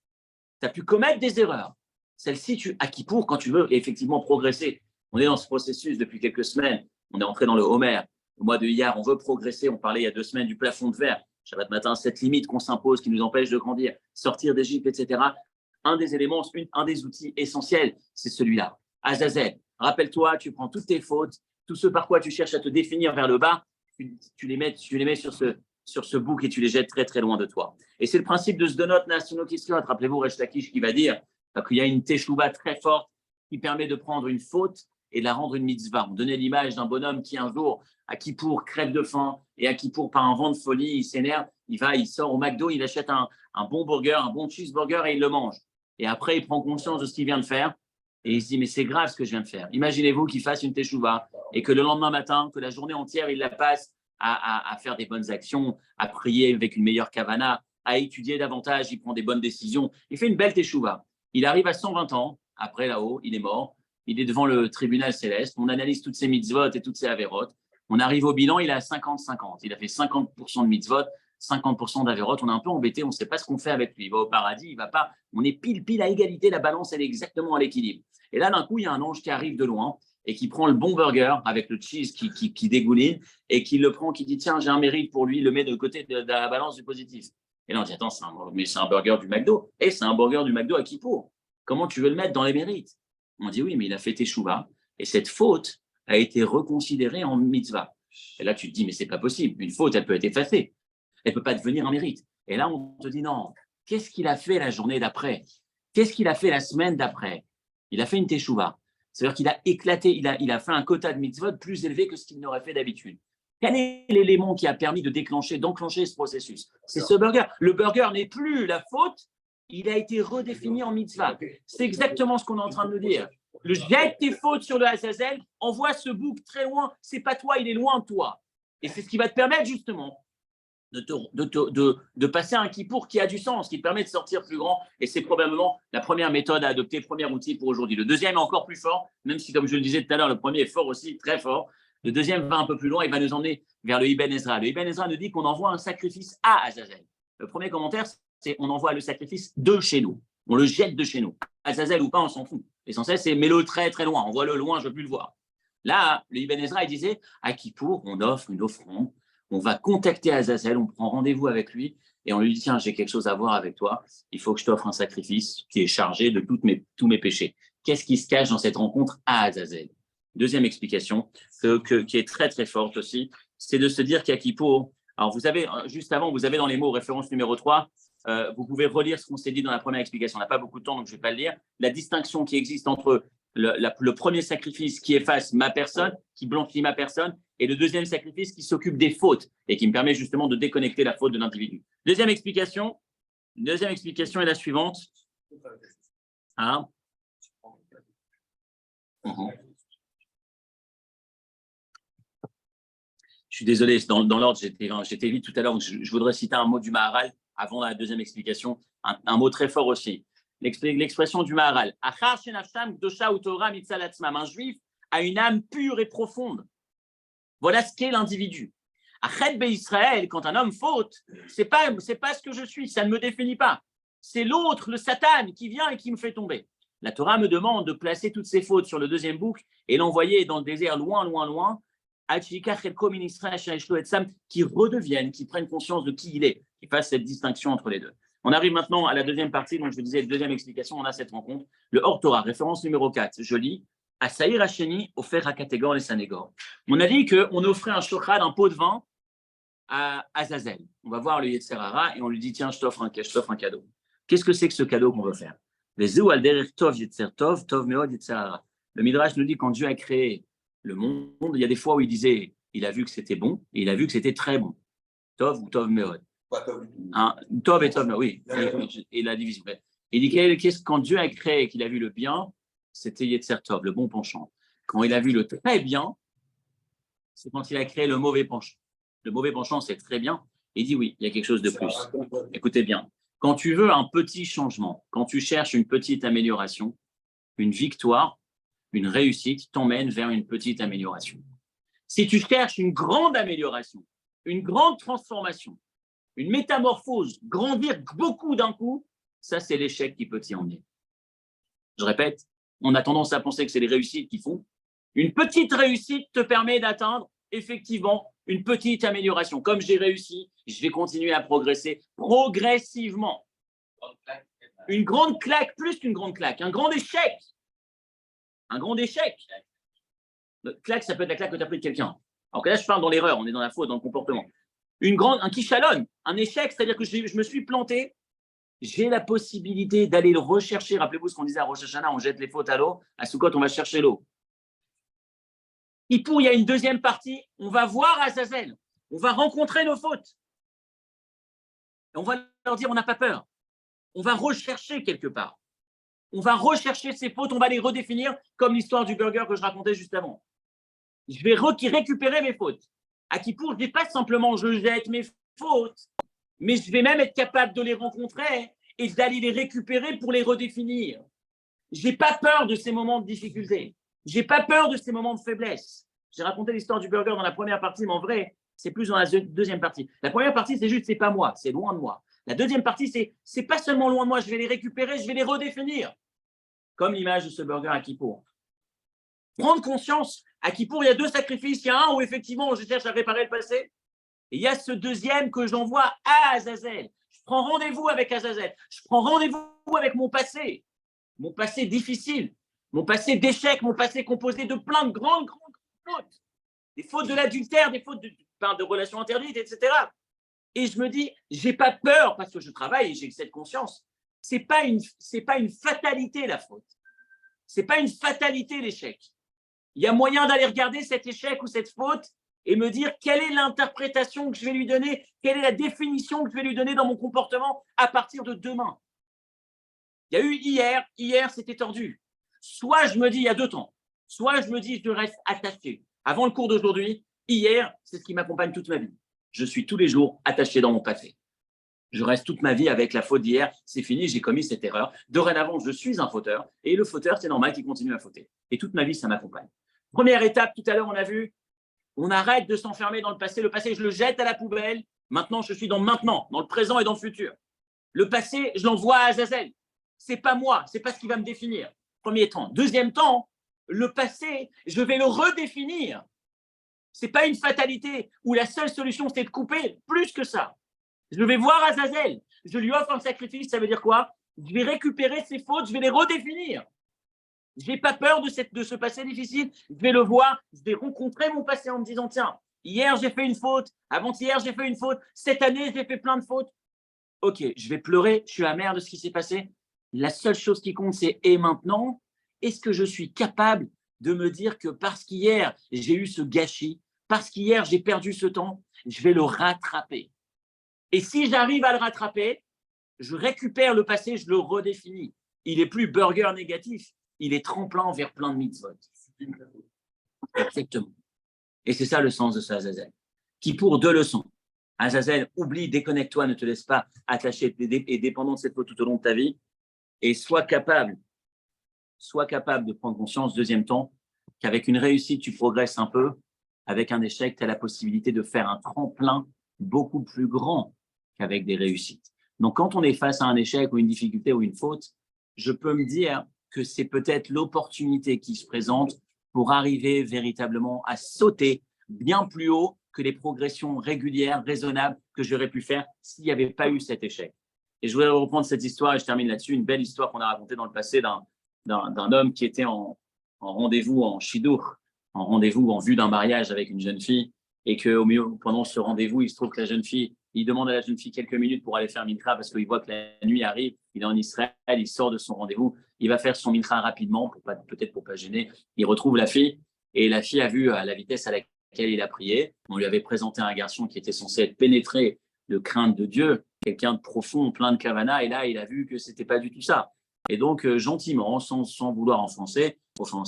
Tu as pu commettre des erreurs. Celle-ci, à Kippour, quand tu veux effectivement progresser, on est dans ce processus depuis quelques semaines, on est entré dans le Homer, le mois de Iyar, on veut progresser, on parlait il y a 2 semaines du plafond de verre, Shabbat matin, cette limite qu'on s'impose, qui nous empêche de grandir, sortir d'Égypte, etc. Un des éléments, un des outils essentiels, c'est celui-là. Azazel, rappelle-toi, tu prends toutes tes fautes, tout ce par quoi tu cherches à te définir vers le bas, tu les mets sur ce bouc et tu les jettes très très loin de toi. Et c'est le principe de Zdonot Naasuno Kisriot. Rappelez-vous Resh Lakish qui va dire qu'il y a une teshuva très forte qui permet de prendre une faute et de la rendre une mitzvah. On donnait l'image d'un bonhomme qui un jour, à Kippour, crève de faim et à Kippour, par un vent de folie, il s'énerve, il sort au McDo, il achète un bon burger, un bon cheeseburger et il le mange. Et après, il prend conscience de ce qu'il vient de faire et il se dit mais c'est grave ce que je viens de faire. Imaginez-vous qu'il fasse une teshuva et que le lendemain matin, que la journée entière, il la passe à faire des bonnes actions, à prier avec une meilleure kavana, à étudier davantage, il prend des bonnes décisions. Il fait une belle teshuva. Il arrive à 120 ans, après là-haut, il est mort. Il est devant le tribunal céleste. On analyse toutes ses mitzvot et toutes ses averot. On arrive au bilan, il est à 50-50. Il a fait 50% de mitzvot, 50% d'averot. On est un peu embêté, on ne sait pas ce qu'on fait avec lui. Il va au paradis, il ne va pas. On est pile à égalité, la balance, elle est exactement à l'équilibre. Et là, d'un coup, il y a un ange qui arrive de loin et qui prend le bon burger avec le cheese qui dégouline et qui le prend, qui dit tiens, j'ai un mérite pour lui, il le met de côté de la balance du positif. Et là, on dit attends, c'est un burger du McDo. Et c'est un burger du McDo à Kippour. Comment tu veux le mettre dans les mérites? On dit oui, mais il a fait teshuva et cette faute a été reconsidérée en mitzvah. Et là, tu te dis mais c'est pas possible. Une faute, elle peut être effacée. Elle peut pas devenir un mérite. Et là, on te dit non. Qu'est-ce qu'il a fait la journée d'après? Qu'est-ce qu'il a fait la semaine d'après? Il a fait une teshuva. C'est-à-dire qu'il a éclaté, il a fait un quota de mitzvot plus élevé que ce qu'il n'aurait fait d'habitude. Quel est l'élément qui a permis d'enclencher ce processus? C'est ce burger. Le burger n'est plus la faute, il a été redéfini en mitzvah. C'est exactement ce qu'on est en train de nous dire. Jette tes fautes sur le Azazel, envoie ce bouc très loin, c'est pas toi, il est loin de toi. Et c'est ce qui va te permettre justement de passer un Kippour qui a du sens, qui permet de sortir plus grand. Et c'est probablement la première méthode à adopter, le premier outil pour aujourd'hui. Le deuxième est encore plus fort, même si, comme je le disais tout à l'heure, le premier est fort aussi, très fort. Le deuxième va un peu plus loin, il va nous emmener vers le Ibn Ezra. Le Ibn Ezra nous dit qu'on envoie un sacrifice à Azazel. Le premier commentaire, c'est on envoie le sacrifice de chez nous. On le jette de chez nous. Azazel ou pas, on s'en fout. L'essentiel, c'est mets-le très très loin. Envoie-le loin, je ne veux plus le voir. Là, le Ibn Ezra, il disait à Kippour, on offre une offrande. On va contacter Azazel, on prend rendez-vous avec lui et on lui dit tiens, j'ai quelque chose à voir avec toi, il faut que je t'offre un sacrifice qui est chargé de tous mes péchés. Qu'est-ce qui se cache dans cette rencontre à Azazel? Deuxième explication, qui est très très forte aussi, c'est de se dire qu'à Kippour, alors vous avez, juste avant, vous avez dans les mots référence numéro 3, vous pouvez relire ce qu'on s'est dit dans la première explication, on n'a pas beaucoup de temps donc je ne vais pas le lire, la distinction qui existe entre le premier sacrifice qui efface ma personne, qui blanchit ma personne, et le deuxième sacrifice qui s'occupe des fautes et qui me permet justement de déconnecter la faute de l'individu. Deuxième explication est la suivante. Hein? Je suis désolé, dans l'ordre, j'étais vite tout à l'heure, je voudrais citer un mot du Maharal avant la deuxième explication, un mot très fort aussi. L'expression du Maharal. Un juif a une âme pure et profonde. Voilà ce qu'est l'individu. Achet Israël, quand un homme faute, c'est pas ce que je suis, ça ne me définit pas. C'est l'autre, le Satan, qui vient et qui me fait tomber. La Torah me demande de placer toutes ces fautes sur le deuxième bouc et l'envoyer dans le désert loin, qui redeviennent, qui prennent conscience de qui il est, qui fassent cette distinction entre les deux. On arrive maintenant à la deuxième partie, donc je vous disais, deuxième explication, on a cette rencontre. Le Hors Torah, référence numéro 4, je lis. À Saïr Hacheni, offert à Katégor et Sanégor. On a dit qu'on offrait un shochad, un pot de vin à Azazel. On va voir le Yetzer Hara et on lui dit tiens, je t'offre un cadeau. Qu'est-ce que c'est que ce cadeau qu'on veut faire? Le Le Midrash nous dit quand Dieu a créé le monde, il y a des fois où il disait, il a vu que c'était bon et il a vu que c'était très bon. Tov ou Tov Meod. Pas Tov. Tov et Tov Meod, oui. Et la division. Il dit quand Dieu a créé et qu'il a vu le bien, c'était Yetzer Tov, le bon penchant. Quand il a vu le très bien, c'est quand il a créé le mauvais penchant. Le mauvais penchant, c'est très bien. Il dit oui, il y a quelque chose de plus. Écoutez bien. Quand tu veux un petit changement, quand tu cherches une petite amélioration, une victoire, une réussite t'emmène vers une petite amélioration. Si tu cherches une grande amélioration, une grande transformation, une métamorphose, grandir beaucoup d'un coup, ça, c'est l'échec qui peut t'y emmener. Je répète, on a tendance à penser que c'est les réussites qui font. Une petite réussite te permet d'atteindre effectivement une petite amélioration. Comme j'ai réussi, je vais continuer à progresser progressivement. Une grande claque, plus qu'une grande claque, un grand échec. Un grand échec. Le claque, ça peut être la claque que tu as pris de quelqu'un. Alors que là, je parle dans l'erreur, on est dans la faute, dans le comportement. Un kishalon, un échec, c'est-à-dire que je me suis planté, j'ai la possibilité d'aller le rechercher. Rappelez-vous ce qu'on disait à Rosh Hashanah, on jette les fautes à l'eau. À Sukkot, on va chercher l'eau. Il y a une deuxième partie, on va voir Azazel, on va rencontrer nos fautes. Et on va leur dire, on n'a pas peur. On va rechercher quelque part. On va rechercher ces fautes, on va les redéfinir, comme l'histoire du burger que je racontais juste avant. Je vais récupérer mes fautes. À Kippour, je ne dis pas simplement je jette mes fautes, mais je vais même être capable de les rencontrer et d'aller les récupérer pour les redéfinir. Je n'ai pas peur de ces moments de difficulté. Je n'ai pas peur de ces moments de faiblesse. J'ai raconté l'histoire du burger dans la première partie, mais en vrai, c'est plus dans la deuxième partie. La première partie, c'est juste, c'est pas moi, c'est loin de moi. La deuxième partie, c'est pas seulement loin de moi, je vais les récupérer, je vais les redéfinir. Comme l'image de ce burger à Kippour. Prendre conscience, à Kippour, il y a deux sacrifices. Il y a un où effectivement, je cherche à réparer le passé. Et il y a ce deuxième que j'envoie à Azazel. Je prends rendez-vous avec Azazel. Je prends rendez-vous avec mon passé difficile, mon passé d'échec, mon passé composé de plein de grandes fautes. Des fautes de l'adultère, des fautes de relations interdites, etc. Et je me dis, j'ai pas peur parce que je travaille et j'ai cette conscience. C'est pas une fatalité la faute. C'est pas une fatalité l'échec. Il y a moyen d'aller regarder cet échec ou cette faute et me dire quelle est l'interprétation que je vais lui donner, quelle est la définition que je vais lui donner dans mon comportement à partir de demain. Il y a eu hier c'était tordu. Soit je me dis, il y a 2 temps, soit je me dis, je reste attaché. Avant le cours d'aujourd'hui, hier, c'est ce qui m'accompagne toute ma vie. Je suis tous les jours attaché dans mon passé. Je reste toute ma vie avec la faute d'hier, c'est fini, j'ai commis cette erreur. Dorénavant, je suis un fauteur et le fauteur, c'est normal qu'il continue à fauter. Et toute ma vie, ça m'accompagne. Première étape, tout à l'heure, on a vu, on arrête de s'enfermer dans le passé. Le passé, je le jette à la poubelle. Maintenant, je suis dans le maintenant, dans le présent et dans le futur. Le passé, je l'envoie à Azazel. C'est pas moi, c'est pas ce qui va me définir. Premier temps. Deuxième temps, le passé, je vais le redéfinir. C'est pas une fatalité où la seule solution, c'est de couper. Plus que ça. Je vais voir Azazel. Je lui offre un sacrifice. Ça veut dire quoi? Je vais récupérer ses fautes, je vais les redéfinir. Je n'ai pas peur de ce passé difficile. Je vais le voir, je vais rencontrer mon passé en me disant, tiens, hier j'ai fait une faute, avant-hier j'ai fait une faute, cette année j'ai fait plein de fautes. Ok, je vais pleurer, je suis amer de ce qui s'est passé. La seule chose qui compte, c'est et maintenant, est-ce que je suis capable de me dire que parce qu'hier j'ai eu ce gâchis, parce qu'hier j'ai perdu ce temps, je vais le rattraper. Et si j'arrive à le rattraper, je récupère le passé, je le redéfinis. Il n'est plus burger négatif, il est tremplin vers plein de mitzvot. Exactement. Et c'est ça le sens de ce Azazel. Qui pour 2 leçons. Azazel, oublie, déconnecte-toi, ne te laisse pas attacher et dépendant de cette faute tout au long de ta vie. Et sois capable de prendre conscience, deuxième temps, qu'avec une réussite, tu progresses un peu. Avec un échec, tu as la possibilité de faire un tremplin beaucoup plus grand qu'avec des réussites. Donc, quand on est face à un échec ou une difficulté ou une faute, je peux me dire que c'est peut-être l'opportunité qui se présente pour arriver véritablement à sauter bien plus haut que les progressions régulières, raisonnables que j'aurais pu faire s'il n'y avait pas eu cet échec. Et je voudrais reprendre cette histoire et je termine là-dessus, une belle histoire qu'on a racontée dans le passé d'un homme qui était en rendez-vous en shidur, en rendez-vous en vue d'un mariage avec une jeune fille et que pendant ce rendez-vous, il se trouve que la jeune fille, il demande à la jeune fille quelques minutes pour aller faire mincha parce qu'il voit que la nuit arrive, il est en Israël, il sort de son rendez-vous il va faire son mincha rapidement, peut-être pour pas gêner. Il retrouve la fille et la fille a vu à la vitesse à laquelle il a prié. On lui avait présenté un garçon qui était censé être pénétré de crainte de Dieu, quelqu'un de profond, plein de kavana, et là, il a vu que c'était pas du tout ça. Et donc, gentiment, sans vouloir offenser,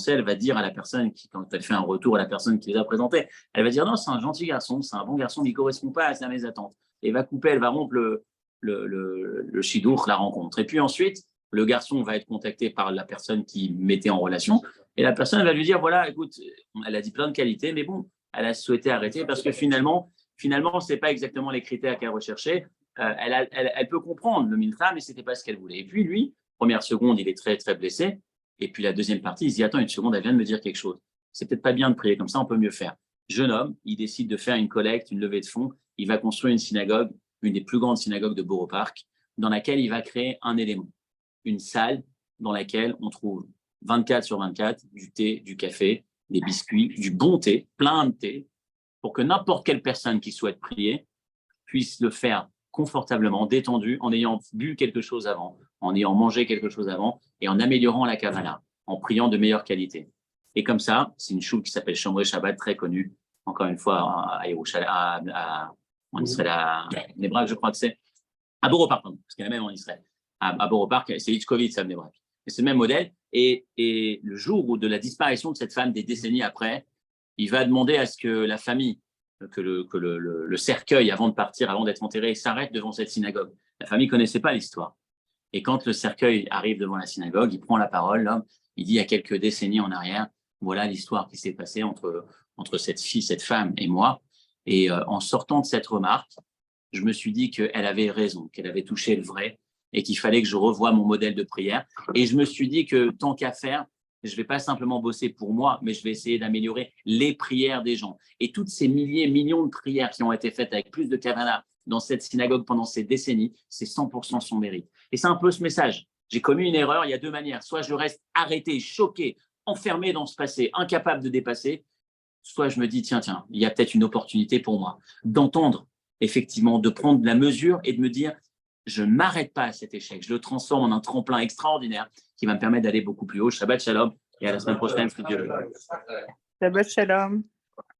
elle va dire à la personne qui, quand elle fait un retour à la personne qui les a présentés, elle va dire non, c'est un gentil garçon, c'est un bon garçon, mais il ne correspond pas à mes attentes. Et va couper, elle va rompre le shidour, la rencontre. Et puis ensuite, le garçon va être contacté par la personne qui mettait en relation, et la personne va lui dire voilà, écoute, elle a dit plein de qualités, mais bon, elle a souhaité arrêter parce que finalement, ce n'est pas exactement les critères qu'elle recherchait. Elle peut comprendre le mincha, mais ce n'était pas ce qu'elle voulait. Et puis lui, première seconde, il est très, très blessé. Et puis la deuxième partie, il se dit attends, une seconde, elle vient de me dire quelque chose. C'est peut-être pas bien de prier comme ça, on peut mieux faire. Jeune homme, il décide de faire une collecte, une levée de fonds. Il va construire une synagogue, une des plus grandes synagogues de Borough Park, dans laquelle il va créer un élément, une salle dans laquelle on trouve 24 sur 24 du thé, du café, des biscuits, du bon thé, plein de thé, pour que n'importe quelle personne qui souhaite prier puisse le faire confortablement, détendu, en ayant bu quelque chose avant, en ayant mangé quelque chose avant et en améliorant la kavanah, en priant de meilleure qualité. Et comme ça, c'est une choule qui s'appelle Shomrei Shabbat, très connue, encore une fois, à Yerushalayim, en Israël, à Nebrak, je crois que c'est, à Borough Park, parce qu'il y en a même en Israël. À Borough Park, c'est Hitchkovitz à Nebrak. C'est le même modèle. Et le jour de la disparition de cette femme, des décennies après, il va demander à ce que la famille, que le cercueil, avant de partir, avant d'être enterré, s'arrête devant cette synagogue. La famille ne connaissait pas l'histoire. Et quand le cercueil arrive devant la synagogue, il prend la parole, l'homme, il dit il y a quelques décennies en arrière, voilà l'histoire qui s'est passée entre cette fille, cette femme et moi. Et en sortant de cette remarque, je me suis dit qu'elle avait raison, qu'elle avait touché le vrai et qu'il fallait que je revoie mon modèle de prière. Et je me suis dit que tant qu'à faire, je ne vais pas simplement bosser pour moi, mais je vais essayer d'améliorer les prières des gens. Et toutes ces milliers, millions de prières qui ont été faites avec plus de kavanah dans cette synagogue pendant ces décennies, c'est 100% son mérite. Et c'est un peu ce message. J'ai commis une erreur, il y a deux manières. Soit je reste arrêté, choqué, enfermé dans ce passé, incapable de dépasser, soit je me dis, tiens, il y a peut-être une opportunité pour moi d'entendre, effectivement, de prendre la mesure et de me dire, je ne m'arrête pas à cet échec, je le transforme en un tremplin extraordinaire qui va me permettre d'aller beaucoup plus haut. Shabbat Shalom et à la semaine prochaine, si Dieu le veut. Shabbat Shalom.